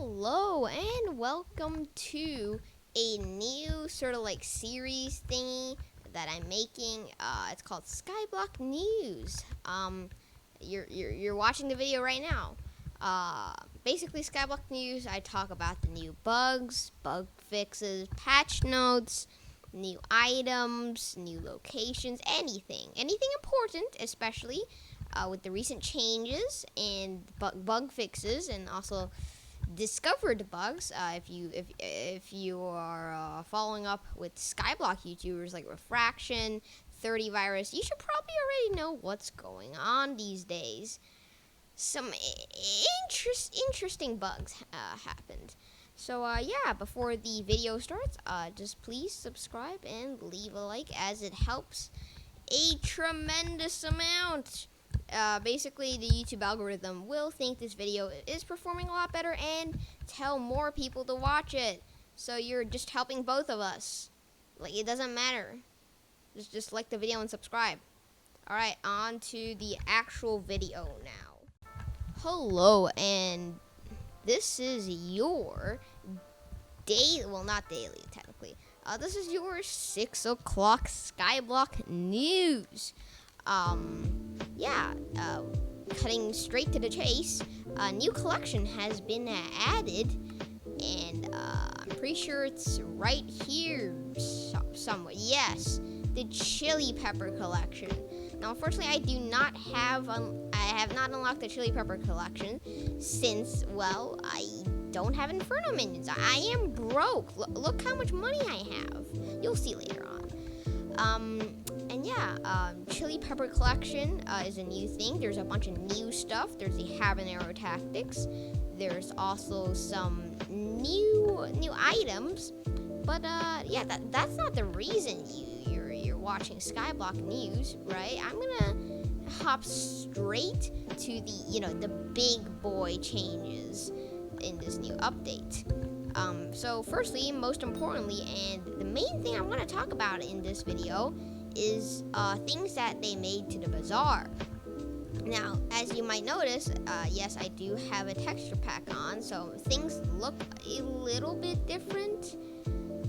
Hello and welcome to a new sort of like series thingy that I'm making. It's called Skyblock News. You're watching the video right now. Basically, Skyblock News. I talk about the new bugs, bug fixes, patch notes, new items, new locations, anything important, especially with the recent changes and bug fixes, and also discovered bugs. If you are following up with Skyblock YouTubers like Refraction, 30 Virus, you should probably already know what's going on these days. Some interesting bugs happened. So yeah, before the video starts, just please subscribe and leave a like, as it helps a tremendous amount. Basically, the YouTube algorithm will think this video is performing a lot better and tell more people to watch it. So you're just helping both of us. Like, it doesn't matter. Just like the video and subscribe. Alright, on to the actual video now. Hello, and this is your daily, well, not daily technically. This is your 6 o'clock Skyblock news. Cutting straight to the chase, a new collection has been added, and I'm pretty sure it's right here somewhere. Yes, the chili pepper collection. Now, unfortunately, I have not unlocked the chili pepper collection since, well, I don't have Inferno minions. I am broke. Look how much money I have. You'll see later on. Chili pepper collection is a new thing. There's a bunch of new stuff. There's the habanero tactics. There's also some new items. But that's not the reason you're watching Skyblock News, right? I'm gonna hop straight to the big boy changes in this new update. So firstly, most importantly, and the main thing I want to talk about in this video is things that they made to the Bazaar. Now, as you might notice, yes, I do have a texture pack on, so things look a little bit different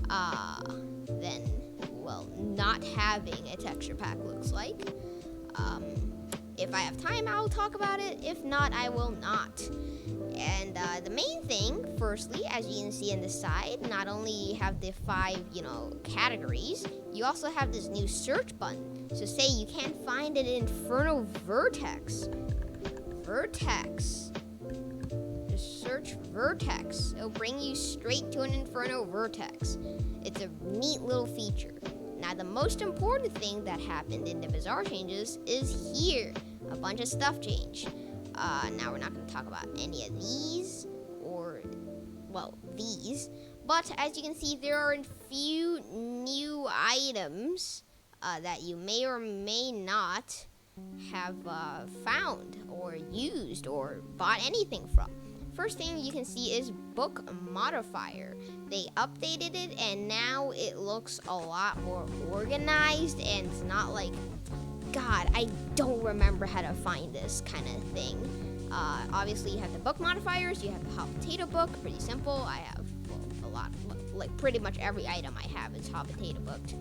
than, well, not having a texture pack looks like. If I have time, I'll talk about it. If not, I will not. And the main thing, firstly, as you can see on the side, not only you have the 5, categories, you also have this new search button. So say you can't find an Inferno Vertex. Just search Vertex. It'll bring you straight to an Inferno Vertex. It's a neat little feature. Now, the most important thing that happened in the Bazaar Changes is here. A bunch of stuff changed. Now, we're not going to talk about any of these, these. But, as you can see, there are a few new items that you may or may not have found or used or bought anything from. First thing you can see is book modifier. They updated it, and now it looks a lot more organized, and it's not like, God, I don't remember how to find this kind of thing. Obviously, you have the book modifiers. You have the hot potato book. Pretty simple. I have a lot, like pretty much every item I have is hot potato booked.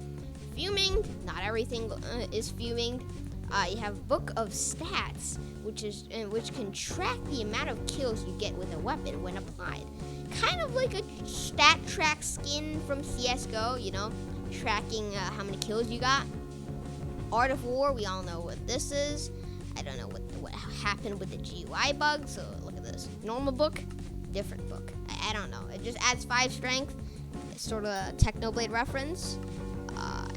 Fuming, not everything is fuming. You have book of stats, which can track the amount of kills you get with a weapon when applied. Kind of like a stat track skin from CS:GO, tracking how many kills you got. Art of War, we all know what this is. I don't know what happened with the GUI bug, so look at this. Normal book, different book. I don't know. It just adds 5 strength. It's sort of a Technoblade reference.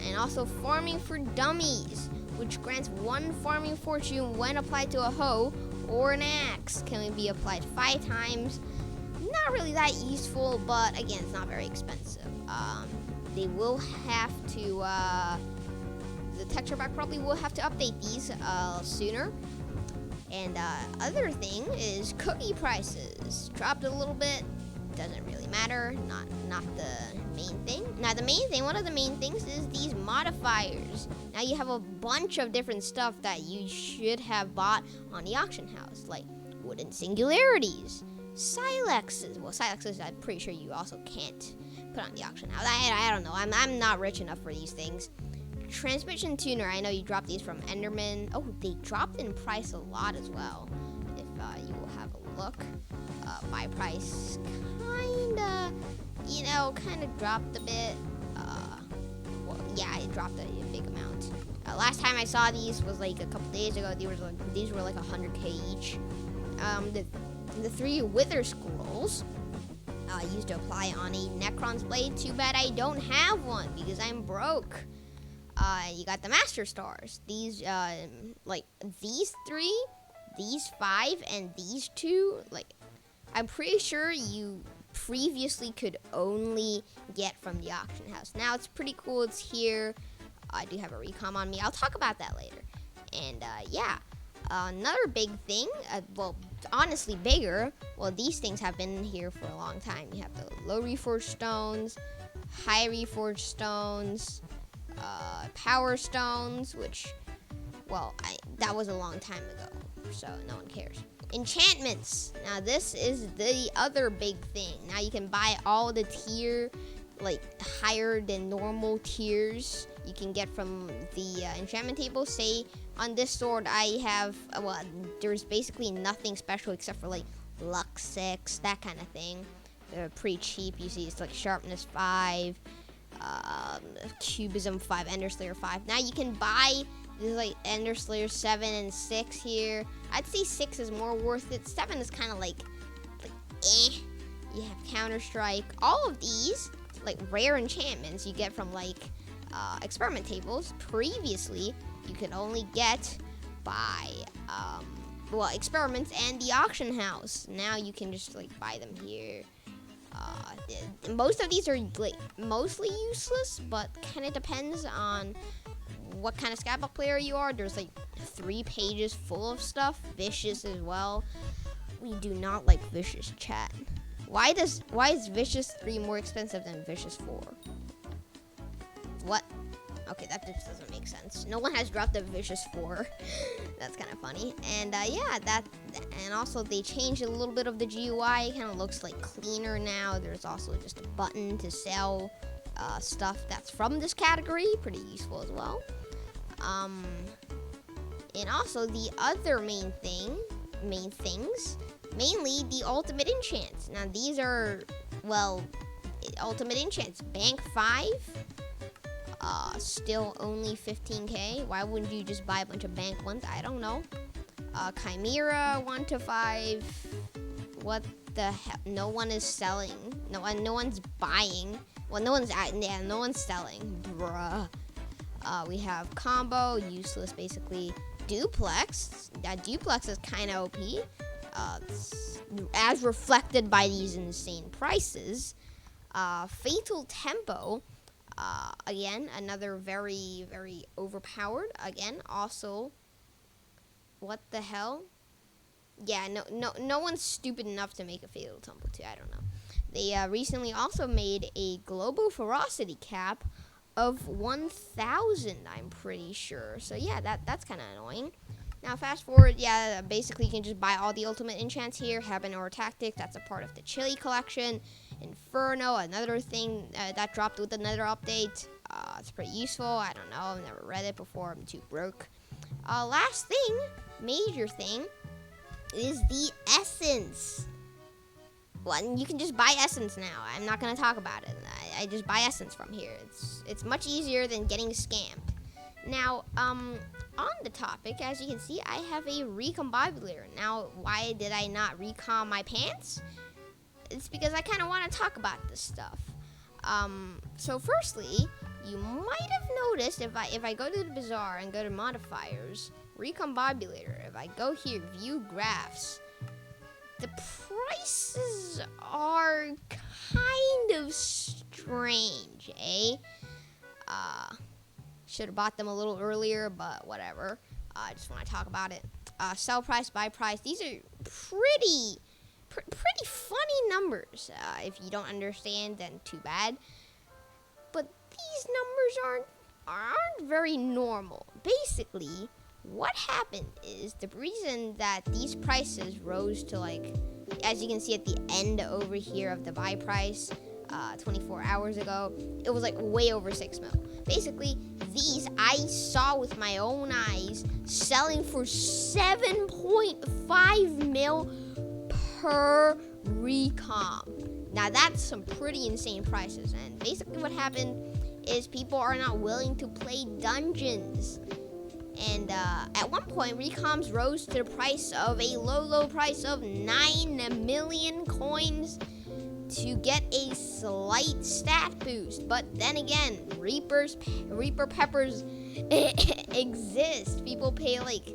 And also Farming for Dummies, which grants 1 farming fortune when applied to a hoe or an axe. Can be applied 5 times. Not really that useful, but again, it's not very expensive. They will have to... the texture pack probably will have to update these sooner. And other thing is cookie prices. Dropped a little bit. Doesn't really matter. Not the main thing. Now, one of the main things is these modifiers. Now you have a bunch of different stuff that you should have bought on the auction house, like wooden singularities, Silexes. Well, Silexes, I'm pretty sure you also can't put on the auction house. I don't know. I'm not rich enough for these things. Transmission tuner. I know you dropped these from Enderman. Oh, they dropped in price a lot as well. If you will have a look, my price kind of dropped a bit. Well, yeah, it dropped a big amount. Last time I saw these was like a couple days ago. These were like 100k each. The 3 wither scrolls used to apply on a Necron's blade. Too bad I don't have one because I'm broke. You got the Master Stars. These, like these 3, these 5, and these 2. Like, I'm pretty sure you previously could only get from the auction house. Now it's pretty cool. It's here. I do have a recom on me. I'll talk about that later. And yeah, another big thing. Well, honestly, bigger. Well, these things have been here for a long time. You have the low reforged stones, high reforged stones, power stones, which, well, that was a long time ago, so no one cares. Enchantments. Now this is the other big thing. Now you can buy all the tier, like higher than normal tiers you can get from the enchantment table. Say on this sword I have, well, there's basically nothing special except for like luck 6, that kind of thing. They're pretty cheap. You see it's like sharpness 5, cubism 5, ender slayer 5. Now you can buy, there's like ender slayer 7 and 6 here. I'd say 6 is more worth it. 7 is kind of like eh. You have counter strike. All of these like rare enchantments you get from like experiment tables. Previously you could only get by well, experiments and the auction house. Now you can just like buy them here. Most of these are like mostly useless, but kind of depends on what kind of Skyblock player you are. There's like 3 pages full of stuff. Vicious as well. We do not like Vicious, chat. Why is Vicious 3 more expensive than Vicious 4? What? Okay, that just doesn't make sense. No one has dropped a Vicious 4. That's kind of funny. And yeah, and also they changed a little bit of the GUI. It kind of looks like cleaner now. There's also just a button to sell stuff that's from this category. Pretty useful as well. And also the other main things, mainly the ultimate enchants. Now these are, well, ultimate enchants. Bank 5. Still only 15k. Why wouldn't you just buy a bunch of bank ones? I don't know. Chimera 1 to 5. What the hell? No one is selling. No one's buying. Well, no one's selling. Bruh. We have combo, useless basically. Duplex. That duplex is kind of OP. As reflected by these insane prices. Fatal tempo. Again, another very, very overpowered. Again, also, what the hell? Yeah, no one's stupid enough to make a fatal tempo too. I don't know. They recently also made a global ferocity cap of 1,000. I'm pretty sure. So yeah, that's kind of annoying. Now fast forward, yeah, basically you can just buy all the ultimate enchants here. Heaven or Tactic, that's a part of the Chili collection. Inferno, another thing that dropped with another update. It's pretty useful. I don't know. I've never read it before. I'm too broke. Last thing, major thing, is the essence. Well, you can just buy essence now. I'm not going to talk about it. I just buy essence from here. It's much easier than getting scammed. Now, on the topic, as you can see, I have a recombobulator. Now, why did I not recom my pants? It's because I kind of want to talk about this stuff. So firstly, you might have noticed if I go to the Bazaar and go to modifiers, recombobulator, if I go here, view graphs, the prices are kind of strange, eh? Should have bought them a little earlier, but whatever. I just want to talk about it. Sell price, buy price. These are pretty funny numbers. If you don't understand, then too bad. But these numbers aren't very normal. Basically, what happened is the reason that these prices rose to like as you can see at the end over here of the buy price, 24 hours ago, it was like way over 6 mil. Basically, these I saw with my own eyes selling for 7.5 mil per Recom. Now that's some pretty insane prices, and basically what happened is people are not willing to play dungeons. And at one point, Recoms rose to the price of a low price of 9 million coins to get a slight stat boost. But then again, Reaper Peppers exist. People pay like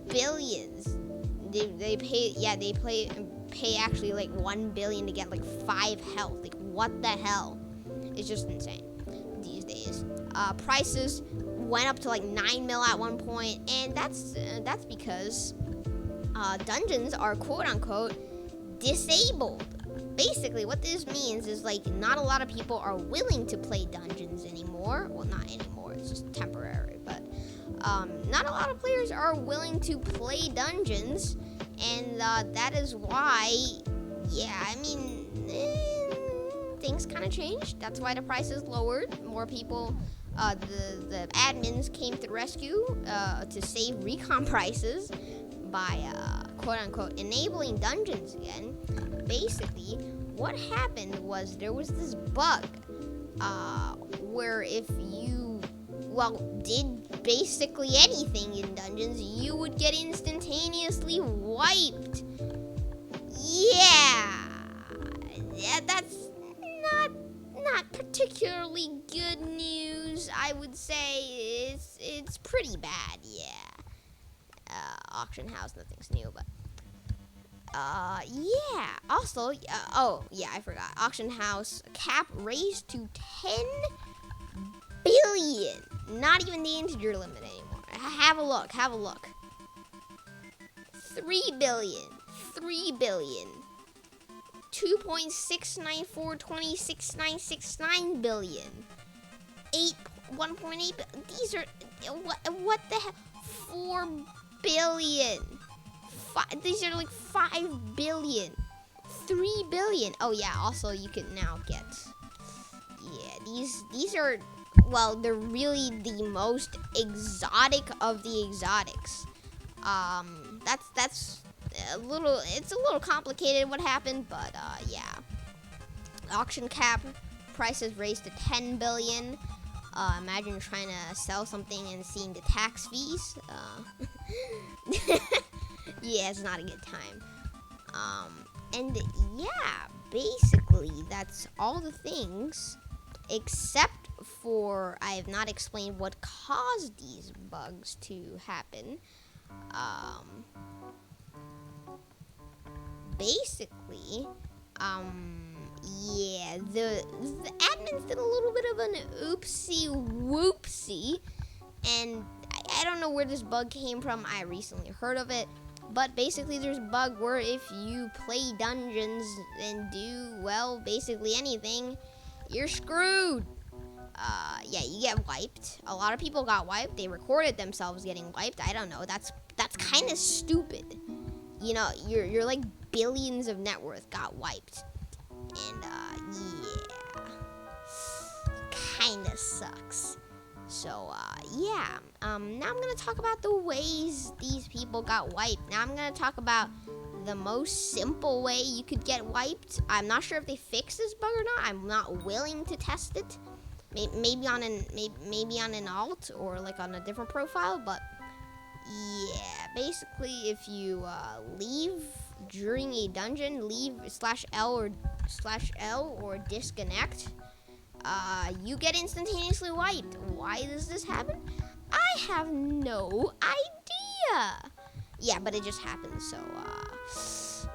billions. They pay actually like 1 billion to get like 5 health. Like, what the hell? It's just insane these days. Prices went up to like 9 mil at one point, and that's because dungeons are quote unquote disabled. Basically, what this means is like not a lot of people are willing to play dungeons anymore. Well, not anymore. It's just temporary, but not a lot of players are willing to play dungeons, and that is why, yeah, I mean, things kind of changed. That's why the price is lowered. More people, the admins came to the rescue to save Recom Prices by quote-unquote enabling dungeons again. Basically, what happened was there was this bug where if you, did basically anything in dungeons, you would get instantaneously wiped. Yeah, that's not particularly good news. I would say it's pretty bad. Yeah. Auction house, nothing's new, but yeah. Also, I forgot. Auction house cap raised to 10 billion. Not even the integer limit anymore. Have a look. 3 billion. 2.694266969 billion. 1.8 billion. These are what the hell? 4 billion. These are like 5 billion. 3 billion. Oh yeah, also you can now get, these are, they're really the most exotic of the exotics. That's it's a little complicated what happened, but yeah. Auction cap prices raised to 10 billion. Imagine trying to sell something and seeing the tax fees. Yeah, it's not a good time. And yeah, basically that's all the things, except for I have not explained what caused these bugs to happen. Basically, yeah, the admins did a little bit of an oopsie whoopsie, and I don't know where this bug came from. I recently heard of it, but basically there's a bug where if you play dungeons and do, basically anything, you're screwed. Yeah, you get wiped. A lot of people got wiped. They recorded themselves getting wiped. I don't know. That's kind of stupid. You know, you're like billions of net worth got wiped. And yeah, kind of sucks. So yeah, now I'm gonna talk about the ways these people got wiped. Now I'm gonna talk about the most simple way you could get wiped. I'm not sure if they fixed this bug or not. I'm not willing to test it. Maybe on an alt or like on a different profile, but yeah, basically if you leave during a dungeon, leave /L or disconnect, you get instantaneously wiped. Why does this happen? I have no idea. Yeah, but it just happens. So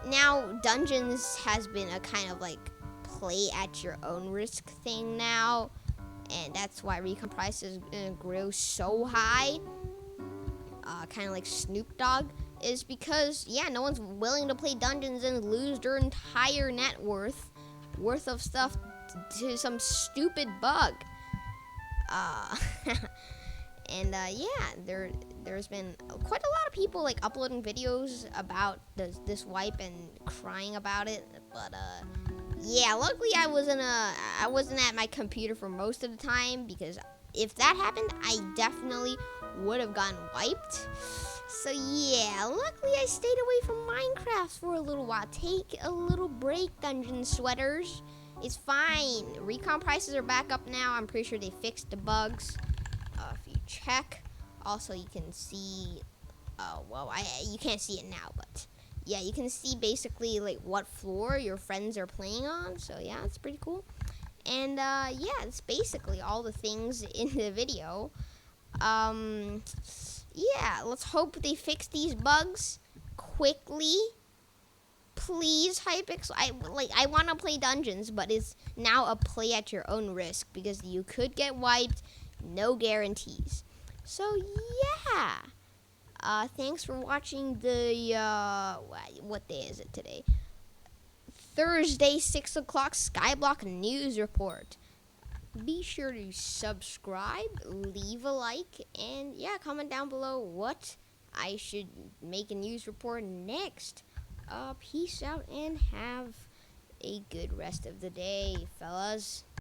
now dungeons has been a kind of like play at your own risk thing now, and that's why Recom Prices grew so high. Kind of like Snoop Dogg, is because no one's willing to play dungeons and lose their entire net worth of stuff to some stupid bug. And yeah, there's been quite a lot of people like uploading videos about this wipe and crying about it. But yeah, luckily I wasn't at my computer for most of the time, because if that happened, I definitely would have gotten wiped. So yeah, luckily I stayed away from Minecraft for a little while. Take a little break, Dungeon Sweaters. It's fine. Recom prices are back up now. I'm pretty sure they fixed the bugs. If you check, also you can see. Well, you can't see it now, but yeah, you can see basically like what floor your friends are playing on. So yeah, it's pretty cool. And yeah, it's basically all the things in the video. Yeah, let's hope they fix these bugs quickly. Please, Hypixel. I want to play dungeons, but it's now a play at your own risk, because you could get wiped. No guarantees. So yeah. Thanks for watching the what day is it today? Thursday, 6 o'clock Skyblock news report. Be sure to subscribe, leave a like, and yeah, comment down below what I should make a news report next. Peace out and have a good rest of the day, fellas.